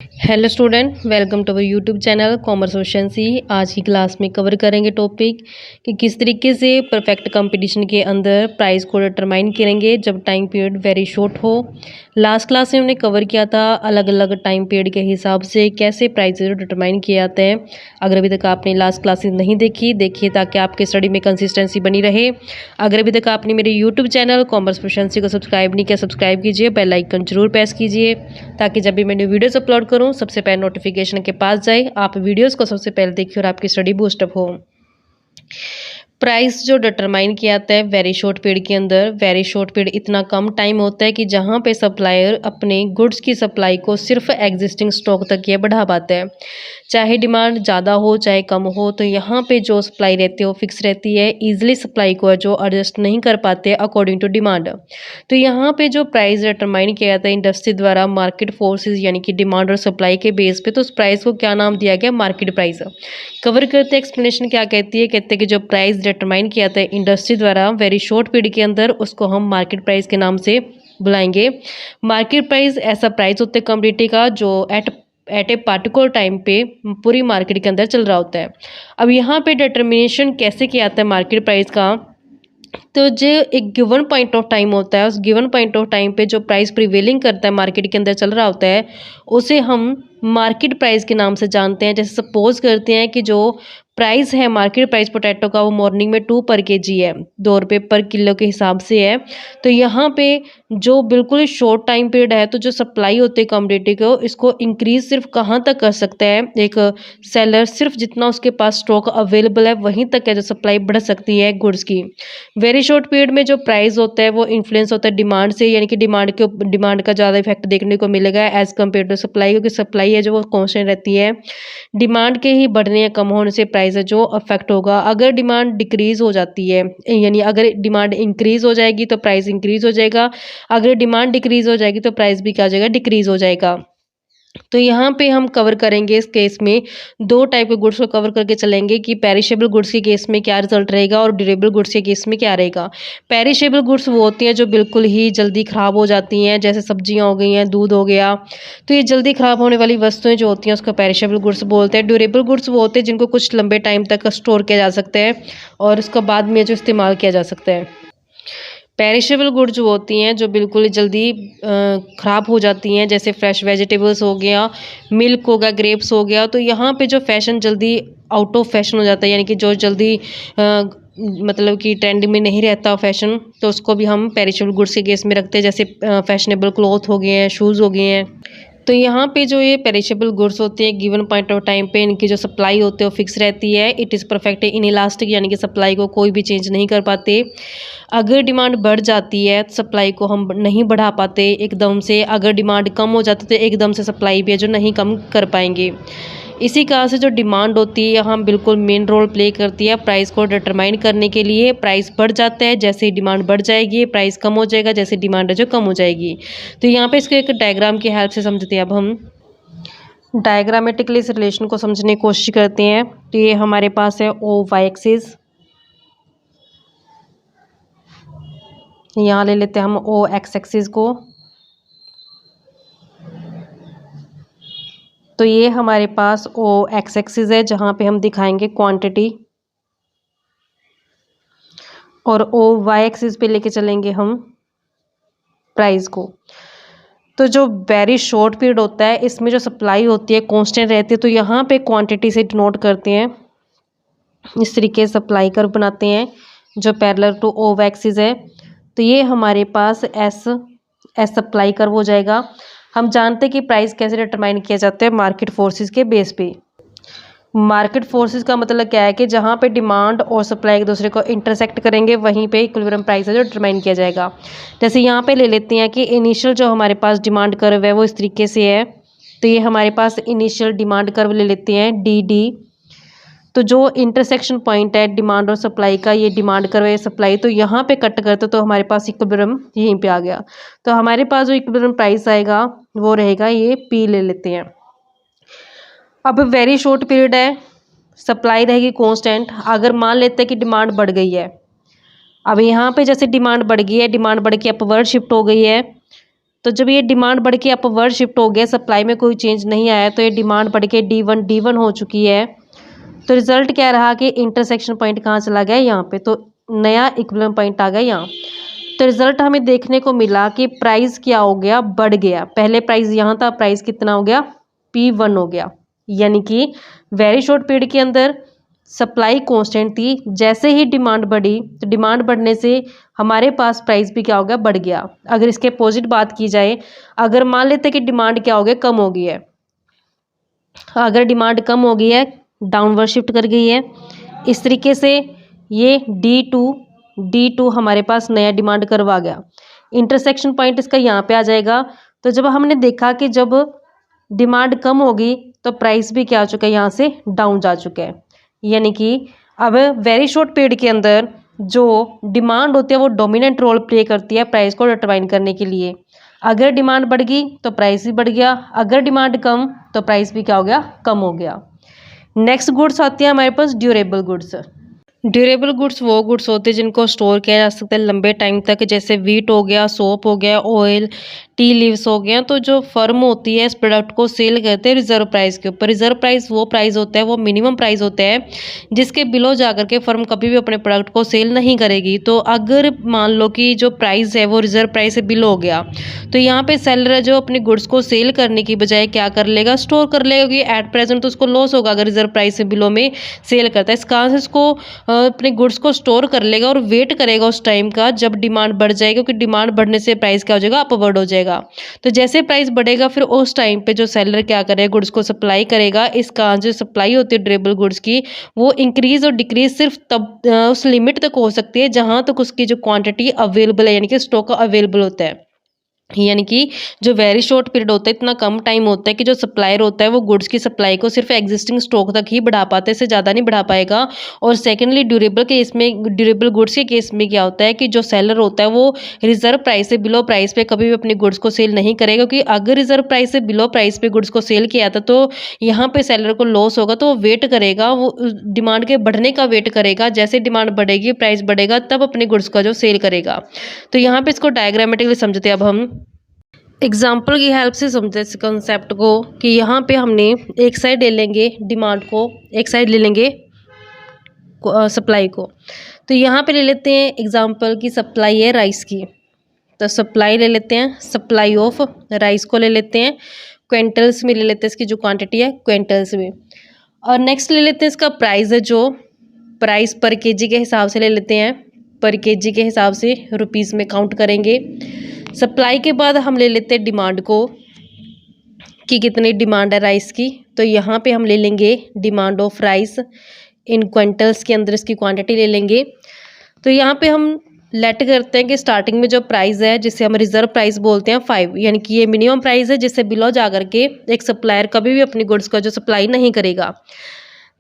Hello student, welcome to our YouTube channel commerce efficiency. आज की class में cover करेंगे टॉपिक कि किस तरीके से परफेक्ट कंपटीशन के अंदर प्राइस को डिटरमाइन करेंगे जब टाइम पीरियड वेरी शॉर्ट हो। लास्ट क्लास में हमने कवर किया था अलग अलग टाइम पीरियड के हिसाब से कैसे प्राइस डिटरमाइन किए जाते हैं। अगर अभी तक आपने लास्ट क्लासेस नहीं देखिए ताकि आपके स्टडी में कंसिस्टेंसी बनी रहे। अगर अभी तक आपने मेरे यूट्यूब चैनल कॉमर्स एफिशिएंसी को सब्सक्राइब नहीं किया, सब्सक्राइब कीजिए, बेल आइकन जरूर प्रेस कीजिए ताकि जब भी मैंने वीडियोस अपलोड करूं सबसे पहले नोटिफिकेशन के पास जाए, आप वीडियोस को सबसे पहले देखिए और आपकी स्टडी बूस्टअप हो। प्राइस जो डिटरमाइन किया जाता है वेरी शॉर्ट पीरियड के अंदर, वेरी शॉर्ट पीरियड इतना कम टाइम होता है कि जहां पे सप्लायर अपने गुड्स की सप्लाई को सिर्फ एग्जिस्टिंग स्टॉक तक ये बढ़ा पाता है। चाहे डिमांड ज़्यादा हो चाहे कम हो, तो यहाँ पे जो सप्लाई रहती है वो फिक्स रहती है। ईजिली सप्लाई को है जो एडजस्ट नहीं कर पाते अकॉर्डिंग टू डिमांड। तो यहाँ पे जो प्राइस डिटरमाइन किया जाता है इंडस्ट्री द्वारा मार्केट फोर्सेस यानी कि डिमांड और सप्लाई के बेस पे, तो उस प्राइस को क्या नाम दिया गया? Market price. कवर करते हैं एक्सप्लेनेशन क्या कहती है। कहते हैं कि जो प्राइस डिटरमाइन किया जाता है इंडस्ट्री द्वारा वेरी शॉर्ट पीरियड के अंदर, उसको हम मार्केट प्राइस के नाम से बुलाएंगे। मार्केट प्राइस ऐसा प्राइस होता है कमोडिटी का जो एट ए पार्टिकुलर टाइम पे पूरी मार्केट के अंदर चल रहा होता है। अब यहाँ पे डिटर्मिनेशन कैसे किया जाता है मार्केट प्राइस का, तो जो एक गिवन पॉइंट ऑफ टाइम होता है, उस गिवन पॉइंट ऑफ टाइम पे जो प्राइस प्रिवेलिंग करता है मार्केट के अंदर चल रहा होता है, उसे हम मार्केट प्राइस के नाम से जानते हैं। जैसे सपोज करते हैं कि जो प्राइस है मार्केट प्राइस पोटैटो का वो मॉर्निंग में 2 पर केजी है, 2 रुपये पर किलो के हिसाब से है। तो यहाँ पे जो बिल्कुल शॉर्ट टाइम पीरियड है, तो जो सप्लाई होती है कमोडिटी को, इसको इंक्रीज सिर्फ कहाँ तक कर सकता है एक सेलर, सिर्फ जितना उसके पास स्टॉक अवेलेबल है वहीं तक है जो सप्लाई बढ़ सकती है गुड्स की। वेरी शॉर्ट पीरियड में जो प्राइस होता है वो इन्फ्लुएंस होता है डिमांड से, यानी कि डिमांड का ज़्यादा इफेक्ट देखने को मिलेगा एज कम्पेयर टू सप्लाई, क्योंकि सप्लाई है जो वो कॉन्स्टेंट रहती है। डिमांड के ही बढ़ने या कम होने से प्राइस है जो अफेक्ट होगा। अगर डिमांड डिक्रीज हो जाती है, यानी अगर डिमांड इंक्रीज हो जाएगी तो प्राइस इंक्रीज हो जाएगा, अगर डिमांड डिक्रीज हो जाएगी तो प्राइस भी क्या हो जाएगा? डिक्रीज हो जाएगा। तो यहाँ पे हम कवर करेंगे इस केस में 2 टाइप के गुड्स को कवर करके चलेंगे कि पेरिशेबल गुड्स के केस में क्या रिजल्ट रहेगा और ड्यूरेबल गुड्स के केस में क्या रहेगा। पेरिशेबल गुड्स वो होती हैं जो बिल्कुल ही जल्दी ख़राब हो जाती हैं, जैसे सब्जियां हो गई हैं, दूध हो गया। तो ये जल्दी ख़राब होने वाली वस्तुएं जो होती हैं उसको पेरिशेबल गुड्स बोलते हैं। ड्यूरेबल गुड्स वो होते हैं जिनको कुछ लंबे टाइम तक स्टोर किया जा सकता है और उसको बाद में जो इस्तेमाल किया जा सकता है। पेरिशेबल गुड जो होती हैं जो बिल्कुल ही जल्दी ख़राब हो जाती हैं, जैसे फ्रेश वेजिटेबल्स हो गया, मिल्क हो गया, ग्रेप्स हो गया। तो यहाँ पे जो फैशन जल्दी आउट ऑफ फैशन हो जाता है, यानी कि जो जल्दी मतलब कि ट्रेंड में नहीं रहता फैशन, तो उसको भी हम पेरिशेबल गुड्स के केस में रखते हैं। जैसे फैशनेबल क्लॉथ हो गए हैं, शूज़ हो गए हैं। तो यहाँ पे जो ये पेरिशेबल गुड्स होते हैं गिवन पॉइंट ऑफ टाइम पे इनकी जो सप्लाई होती है वो फिक्स रहती है। It is perfect in elastic, यानी कि सप्लाई को कोई भी चेंज नहीं कर पाते। अगर डिमांड बढ़ जाती है तो सप्लाई को हम नहीं बढ़ा पाते एकदम से। अगर डिमांड कम हो जाती है तो एकदम से सप्लाई भी है जो नहीं कम कर पाएंगे। इसी कारण से जो डिमांड होती है यहाँ बिल्कुल मेन रोल प्ले करती है प्राइस को डिटरमाइन करने के लिए। प्राइस बढ़ जाता है जैसे ही डिमांड बढ़ जाएगी, प्राइस कम हो जाएगा जैसे डिमांड है जो कम हो जाएगी। तो यहाँ पे इसको एक डायग्राम की हेल्प से समझते हैं। अब हम डायग्रामेटिकली इस रिलेशन को समझने की कोशिश करते हैं। तो ये हमारे पास है ओ वाई एक्सिस, यहाँ ले लेते हैं हम ओ एक्स एक्सिस को। तो ये हमारे पास ओ एक्स एक्सिस है जहाँ पे हम दिखाएंगे क्वांटिटी, और ओ वाई एक्सिस पे लेके चलेंगे हम प्राइस को। तो जो वेरी शॉर्ट पीरियड होता है इसमें जो सप्लाई होती है कांस्टेंट रहती है, तो यहाँ पे क्वांटिटी से डिनोट करते हैं। इस तरीके से सप्लाई कर्व बनाते हैं जो parallel to O Y axis है। तो ये हमारे पास एस सप्लाई कर्व हो जाएगा। हम जानते हैं कि प्राइस कैसे डिटरमाइन किया जाता है मार्केट फोर्सेस के बेस पे। मार्केट फोर्सेस का मतलब क्या है कि जहाँ पे डिमांड और सप्लाई एक दूसरे को इंटरसेक्ट करेंगे वहीं पे इक्विलिब्रियम प्राइस है जो डिटरमाइन किया जाएगा। जैसे यहाँ पे ले लेते हैं कि इनिशियल जो हमारे पास डिमांड कर्व है वो इस तरीके से है। तो ये हमारे पास इनिशियल डिमांड कर्व ले लेते हैं डी डी। तो जो इंटरसेक्शन पॉइंट है डिमांड और सप्लाई का, ये डिमांड कर्व है सप्लाई, तो यहाँ पे कट करते तो हमारे पास इक्विलिब्रियम यहीं पे आ गया। तो हमारे पास जो इक्विलिब्रियम प्राइस आएगा वो रहेगा ये पी ले लेते हैं। अब वेरी शॉर्ट पीरियड है, सप्लाई रहेगी कांस्टेंट। अगर मान लेते हैं कि डिमांड बढ़ गई है, अब यहाँ पे जैसे डिमांड बढ़ गई है, डिमांड बढ़ के अपवर्ड शिफ्ट हो गई है, तो जब ये डिमांड बढ़ के अपवर्ड शिफ्ट हो गया, सप्लाई में कोई चेंज नहीं आया, तो ये डिमांड बढ़ के D1 हो चुकी है। तो रिजल्ट क्या रहा कि इंटरसेक्शन पॉइंट कहाँ चला गया, यहाँ पे, तो नया इक्विलिब्रियम पॉइंट आ गया यहाँ। तो रिजल्ट हमें देखने को मिला कि प्राइस क्या हो गया, बढ़ गया। पहले प्राइस यहाँ था, प्राइस कितना हो गया, P1 हो गया। यानी कि वेरी शॉर्ट पीरियड के अंदर सप्लाई कांस्टेंट थी, जैसे ही डिमांड बढ़ी तो डिमांड बढ़ने से हमारे पास प्राइस भी क्या हो गया, बढ़ गया। अगर इसके अपोजिट बात की जाए, अगर मान लेते कि डिमांड क्या हो गया, कम हो गई है, अगर डिमांड कम हो गई है, डाउनवर्ड शिफ्ट कर गई है, इस तरीके से ये D2 हमारे पास नया डिमांड कर्व आ गया। इंटरसेक्शन पॉइंट इसका यहाँ पे आ जाएगा। तो जब हमने देखा कि जब डिमांड कम होगी तो प्राइस भी क्या हो चुका है, यहाँ से डाउन जा चुका है। यानी कि अब वेरी शॉर्ट पीरियड के अंदर जो डिमांड होती है वो डोमिनेंट रोल प्ले करती है प्राइस को डिटरमाइन करने के लिए। अगर डिमांड बढ़ गई तो प्राइस भी बढ़ गया, अगर डिमांड कम तो प्राइस भी क्या हो गया, कम हो गया। नेक्स्ट गुड्स आती है हमारे पास ड्यूरेबल गुड्स। ड्यूरेबल गुड्स वो गुड्स होते हैं जिनको स्टोर किया जा सकता है लंबे टाइम तक, जैसे वीट हो गया, सोप हो गया, ऑयल, टी लीव्स हो गया। तो जो फर्म होती है इस प्रोडक्ट को सेल करते हैं रिजर्व प्राइस के ऊपर। रिजर्व प्राइस वो प्राइस होता है, वो मिनिमम प्राइस होता है जिसके बिलो जाकर के फर्म कभी भी अपने प्रोडक्ट को सेल नहीं करेगी। तो अगर मान लो कि जो प्राइस है वो रिजर्व प्राइस से बिलो हो गया, तो यहाँ पे सेलर है जो अपने गुड्स को सेल करने की बजाय क्या कर लेगा, स्टोर कर लेगा, क्योंकि एट प्रेजेंट तो उसको लॉस होगा अगर रिजर्व प्राइस से बिलो में सेल करता है। इस कारण से इसको अपने गुड्स को स्टोर कर लेगा और वेट करेगा उस टाइम का जब डिमांड बढ़ जाएगी, क्योंकि डिमांड बढ़ने से प्राइस क्या हो जाएगा, अपवर्ड हो जाएगा। तो जैसे प्राइस बढ़ेगा फिर उस टाइम पे जो सेलर क्या करेगा, गुड्स को सप्लाई करेगा। इस कारण जो सप्लाई होती है ड्यूरेबल गुड्स की, वो इंक्रीज और डिक्रीज सिर्फ तब उस लिमिट तक हो सकती है जहां तक उसकी जो क्वांटिटी अवेलेबल है, यानी कि स्टॉक अवेलेबल होता है। यानी कि जो वेरी शॉर्ट पीरियड होता है, इतना कम टाइम होता है कि जो सप्लायर होता है वो गुड्स की सप्लाई को सिर्फ एग्जिस्टिंग स्टॉक तक ही बढ़ा पाते हैं, इससे ज़्यादा नहीं बढ़ा पाएगा। और सेकेंडली ड्यूरेबल गुड्स के केस में क्या होता है कि जो सेलर होता है वो रिजर्व प्राइस से बिलो प्राइस पे कभी भी अपने गुड्स को सेल नहीं करेगा, क्योंकि अगर रिजर्व प्राइस से बिलो प्राइस पे गुड्स को सेल किया था तो यहाँ पे सेलर को लॉस होगा। तो वो वेट करेगा, वो डिमांड के बढ़ने का वेट करेगा, जैसे डिमांड बढ़ेगी प्राइस बढ़ेगा तब अपने गुड्स का जो सेल करेगा। तो यहाँ पे इसको डायग्रामेटिकली समझते हैं। अब हम एग्जाम्पल की हेल्प से समझते हैं इस कंसेप्ट को कि यहाँ पे हमने एक साइड ले लेंगे डिमांड को, एक साइड ले लेंगे सप्लाई को। तो यहाँ पे ले लेते हैं एग्जाम्पल की सप्लाई है राइस की, तो सप्लाई ले लेते हैं, सप्लाई ऑफ राइस को ले लेते हैं, क्विंटल्स में ले लेते हैं, इसकी जो क्वांटिटी है क्विंटल्स में। और नेक्स्ट ले लेते हैं इसका प्राइस है, जो प्राइस पर केजी के हिसाब से ले लेते हैं, पर केजी के हिसाब से रुपीज़ में काउंट करेंगे। सप्लाई के बाद हम ले लेते हैं डिमांड को कि कितनी डिमांड है राइस की। तो यहाँ पे हम ले लेंगे demand of rice in quintals के अंदर इसकी क्वांटिटी ले लेंगे। तो यहाँ पे हम लेट करते हैं कि स्टार्टिंग में जो प्राइस है जिसे हम रिजर्व प्राइस बोलते हैं 5, यानी कि ये मिनिमम प्राइस है जिससे बिलो जा करके एक सप्लायर कभी भी अपनी गुड्स का जो सप्लाई नहीं करेगा।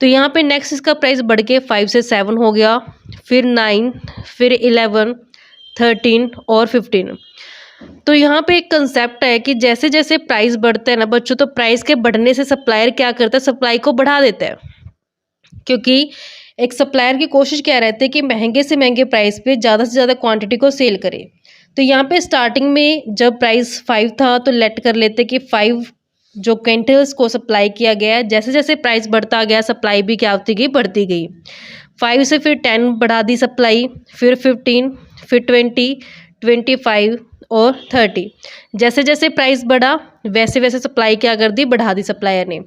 तो यहाँ पे नेक्स्ट इसका प्राइस बढ़ के 5 से 7 हो गया, फिर 9, फिर 11, 13 और 15। तो यहाँ पे एक कंसेप्ट है कि जैसे जैसे प्राइस बढ़ता है ना बच्चों, तो प्राइस के बढ़ने से सप्लायर क्या करता है, सप्लाई को बढ़ा देता है। क्योंकि एक सप्लायर की कोशिश क्या रहती है कि महंगे से महंगे प्राइस पे ज़्यादा से ज़्यादा क्वांटिटी को सेल करे। तो यहाँ पे स्टार्टिंग में जब प्राइस 5 था तो लेट कर लेते कि 5 जो क्विंटल्स को सप्लाई किया गया है, जैसे जैसे प्राइस बढ़ता गया सप्लाई भी क्या होती गई, बढ़ती गई। 5 से फिर 10 बढ़ा दी सप्लाई, फिर 15, फिर 20, 25 और 30। जैसे जैसे प्राइस बढ़ा वैसे वैसे सप्लाई क्या कर दी, बढ़ा दी सप्लायर ने।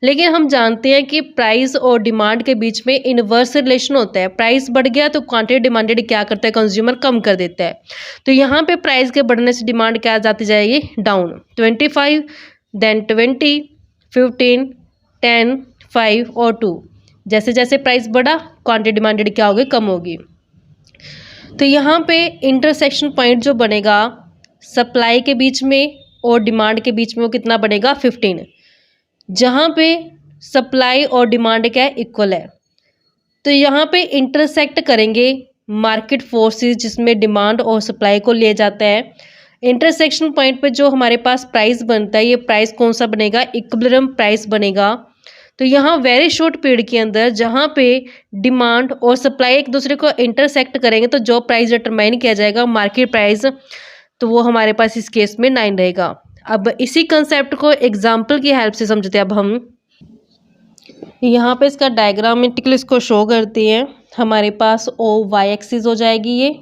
लेकिन हम जानते हैं कि प्राइस और डिमांड के बीच में इनवर्स रिलेशन होता है। प्राइस बढ़ गया तो क्वांटिटी डिमांडेड क्या करता है, कंज्यूमर कम कर देता है। तो यहाँ पे प्राइस के बढ़ने से डिमांड क्या जाती जाएगी, डाउन। 25, देन 20, 15, 10, 5 और 2। जैसे जैसे प्राइस बढ़ा क्वांटिटी डिमांडेड क्या होगी, कम होगी। तो यहाँ पे इंटरसेक्शन पॉइंट जो बनेगा सप्लाई के बीच में और डिमांड के बीच में वो कितना बनेगा, 15, जहाँ पे सप्लाई और डिमांड क्या है, इक्वल है। तो यहाँ पे इंटरसेक्ट करेंगे मार्केट फोर्सेस जिसमें डिमांड और सप्लाई को ले जाता है। इंटरसेक्शन पॉइंट पे जो हमारे पास प्राइस बनता है, ये प्राइस कौन सा बनेगा, इक्विलिब्रियम प्राइस बनेगा। तो यहाँ वेरी शॉर्ट पीरियड के अंदर जहाँ पे डिमांड और सप्लाई एक दूसरे को इंटरसेक्ट करेंगे तो जो प्राइस डिटरमाइन किया जाएगा मार्केट प्राइस, तो वो हमारे पास इस केस में 9 रहेगा। अब इसी कंसेप्ट को एग्जाम्पल की हेल्प से समझते हैं। अब हम यहाँ पे इसका डायग्रामेटिकली इसको शो करते हैं। हमारे पास ओ वाई एक्सिस हो जाएगी ये,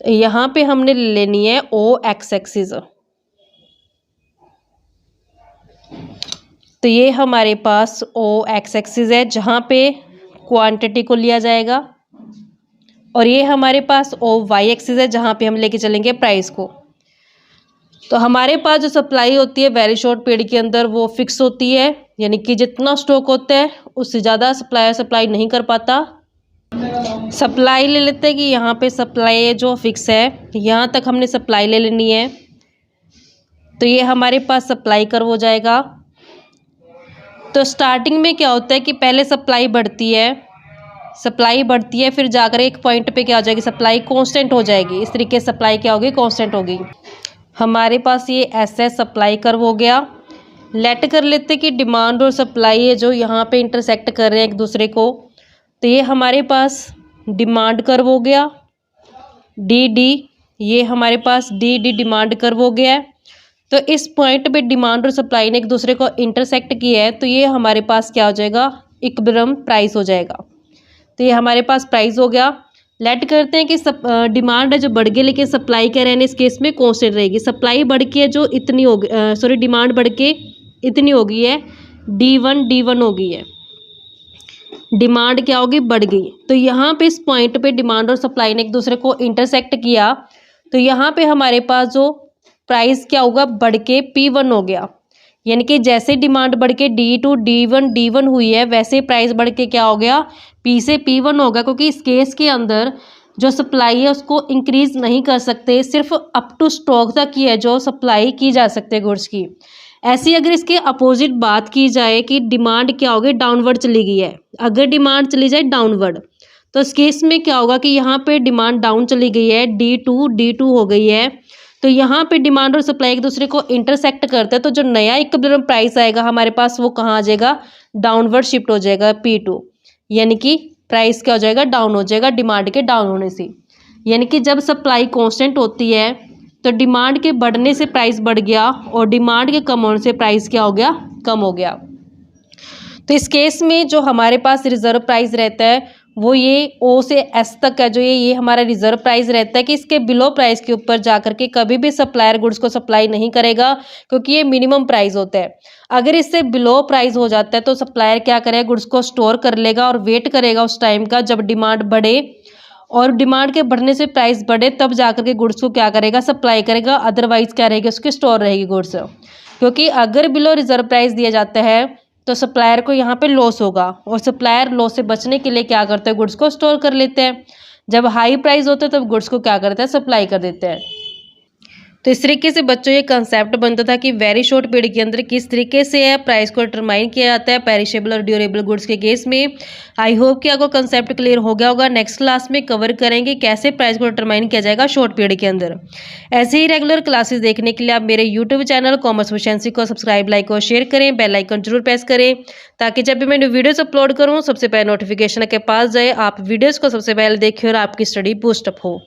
यहाँ पे हमने लेनी है ओ एक्स एक्सिस। तो ये हमारे पास ओ एक्स एक्सिस है जहाँ पे क्वांटिटी को लिया जाएगा, और ये हमारे पास ओ वाई एक्सिस है जहाँ पे हम लेके चलेंगे प्राइस को। तो हमारे पास जो सप्लाई होती है वेरी शॉर्ट पीरियड के अंदर वो फिक्स होती है, यानी कि जितना स्टॉक होता है उससे ज़्यादा सप्लायर सप्लाई नहीं कर पाता। सप्लाई ले लेते हैं कि यहाँ पे सप्लाई जो फिक्स है यहाँ तक हमने सप्लाई ले लेनी है। तो ये हमारे पास सप्लाई कर्व हो जाएगा। तो स्टार्टिंग में क्या होता है कि पहले सप्लाई बढ़ती है, फिर जाकर एक पॉइंट पे क्या हो जाएगी, सप्लाई कांस्टेंट हो जाएगी। इस तरीके से सप्लाई क्या होगी, कांस्टेंट होगी। हमारे पास ये ऐसा सप्लाई कर्व हो गया। लेट कर लेते हैं कि डिमांड और सप्लाई है जो यहाँ पे इंटरसेक्ट कर रहे हैं एक दूसरे को। तो ये हमारे पास डिमांड कर्व हो गया, डी डी, ये हमारे पास डी डी डिमांड कर्व हो गया है। तो इस पॉइंट पे डिमांड और सप्लाई ने एक दूसरे को इंटरसेक्ट किया है, तो ये हमारे पास क्या हो जाएगा, इक्विलिब्रियम प्राइस हो जाएगा। तो ये हमारे पास प्राइस हो गया। लेट करते हैं कि डिमांड है जो बढ़ गई, लेकिन सप्लाई क्या रहने इस केस में कांस्टेंट रहेगी। सप्लाई बढ़ के जो इतनी होगी, सॉरी डिमांड बढ़ के इतनी हो गई है, D1 हो गई है, डिमांड क्या होगी, बढ़ गई। तो यहाँ पे इस पॉइंट पे डिमांड और सप्लाई ने एक दूसरे को इंटरसेक्ट किया, तो यहाँ पे हमारे पास जो प्राइस क्या होगा, बढ़ के P1 हो गया। यानी कि जैसे डिमांड बढ़ के D2 D1 हुई है, वैसे प्राइस बढ़ के क्या हो गया, P से P1 होगा। क्योंकि इस केस के अंदर जो सप्लाई है उसको इंक्रीज नहीं कर सकते, सिर्फ अप टू स्टॉक तक ही है जो सप्लाई की जा सकते है गुड्स की। ऐसी अगर इसके अपोजिट बात की जाए कि डिमांड क्या होगी, डाउनवर्ड चली गई है, अगर डिमांड चली जाए डाउनवर्ड, तो इस केस में क्या होगा कि यहाँ पे डिमांड डाउन चली गई है, D2 हो गई है। तो यहाँ पे डिमांड और सप्लाई एक दूसरे को इंटरसेक्ट करते हैं, तो जो नया इक्विलिब्रियम प्राइस आएगा हमारे पास वो कहाँ आ जाएगा, डाउनवर्ड शिफ्ट हो जाएगा P2। यानी कि प्राइस क्या हो जाएगा, डाउन हो जाएगा डिमांड के डाउन होने से। यानी कि जब सप्लाई कांस्टेंट होती है तो डिमांड के बढ़ने से प्राइस बढ़ गया, और डिमांड के कम होने से प्राइस क्या हो गया, कम हो गया। तो इस केस में जो हमारे पास रिजर्व प्राइस रहता है वो ये O से S तक है, जो ये हमारा रिजर्व प्राइस रहता है कि इसके बिलो प्राइस के ऊपर जाकर के कभी भी सप्लायर गुड्स को सप्लाई नहीं करेगा, क्योंकि ये मिनिमम प्राइस होता है। अगर इससे बिलो प्राइस हो जाता है तो सप्लायर क्या करेगा, गुड्स को स्टोर कर लेगा और वेट करेगा उस टाइम का जब डिमांड बढ़े, और डिमांड के बढ़ने से प्राइस बढ़े तब जाकर के गुड्स को क्या करेगा, सप्लाई करेगा। अदरवाइज क्या रहेगी, उसकी स्टोर रहेगी गुड्स। क्योंकि अगर बिलो रिजर्व प्राइस दिया जाता है तो सप्लायर को यहाँ पे लॉस होगा, और सप्लायर लॉस से बचने के लिए क्या करते हैं, गुड्स को स्टोर कर लेते हैं। जब हाई प्राइस होते हैं तब गुड्स को क्या करते हैं, सप्लाई कर देते हैं। तो इस तरीके से बच्चों ये कंसेप्ट बनता था कि वेरी शॉर्ट पीरियड के अंदर किस तरीके से प्राइस को डिटरमाइन किया जाता है पेरिशेबल और ड्यूरेबल गुड्स के केस में। आई होप कि आपको कंसेप्ट क्लियर हो गया होगा। नेक्स्ट क्लास में कवर करेंगे कैसे प्राइस को डिटरमाइन किया जाएगा शॉर्ट पीरियड के अंदर। ऐसे ही रेगुलर क्लासेस देखने के लिए आप मेरे यूट्यूब चैनल कॉमर्स एफिशिएंसी को सब्सक्राइब, लाइक और शेयर करें। बेल आइकन जरूर प्रेस करें ताकि जब भी मैं वीडियोस अपलोड करूँ सबसे पहले नोटिफिकेशन के पास जाए, आप वीडियोज़ को सबसे पहले देखें और आपकी स्टडी बूस्टअप हो।